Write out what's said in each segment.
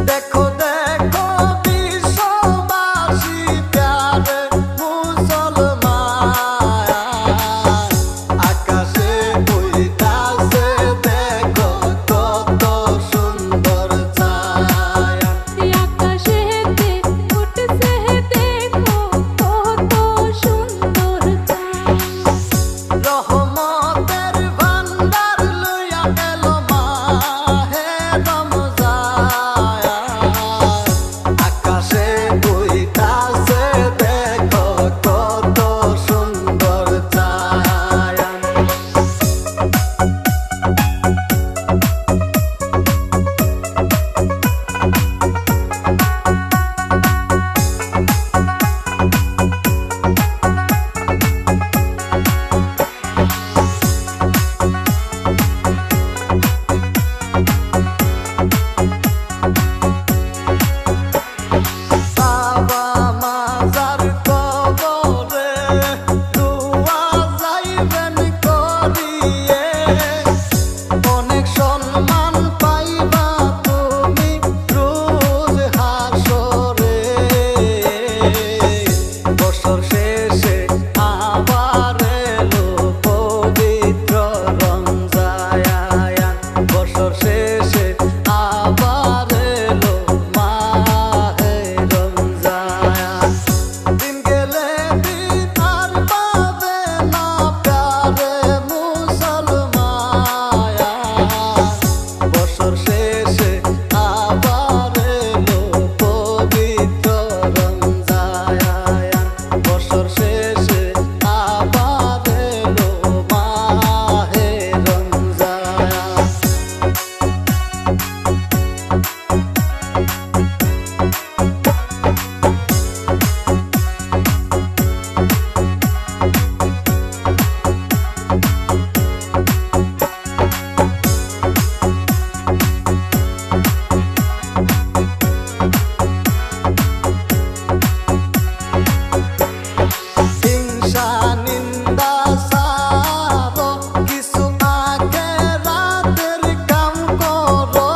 দেখো দেখো বিশ্ববাসী প্যারে মুসলমান, আকাশে উড়িতাছে দেখো কত সুন্দর ছায়া। আকাশেতে উঠছে দেখো কত সুন্দর ছায়া। রহমতের ভান্ডার লইয়া গেল মাহে রমজান, আকাশে উড়িতাছে দেখো কত সুন্দর ছায়া। বাবা মাজার কবরে দুয়া যাইবেন করিয়ে, অনেক সম্মান পাইবা তুমি রোজ হাসরে। বছর শেষে আবার এলো পবিত্র রমজান, বছর শেষে আবার এলো মাহে রমজান। দিন গেলে দিন আর পাবে না প্যারে মুসলমান, বছর শেষে আবার এলো পবিত্র রমজান, বছর শেষে আবার এলো মাহে রমজান। হিংসা নিন্দা সারো, কিছু আখিরাতের কাম করো।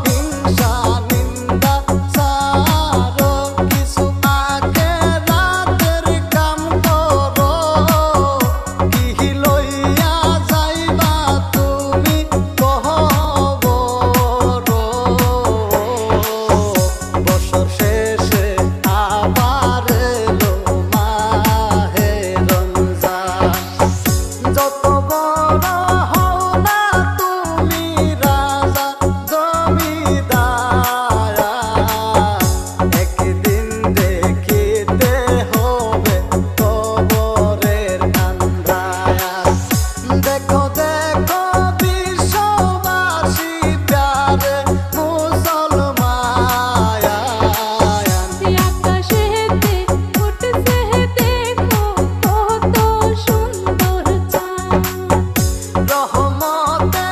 হিংসা নিন্দা সারো, কিছু আখিরাতের কাম করো। কি লইয়া যাইবা তুমি কহবর, বছর শেষে আবার এলো মাহে রমজান। যত বড় হও না তুমি রাজা জমিদার, একদিন দেখিতে হবে কবরের আন্ধার। দেখো দেখো বিশ্ববাসী প্যারে মুসলমান, আকাশেতে উঠছে দেখো কত সুন্দর ছায়া। রহমতের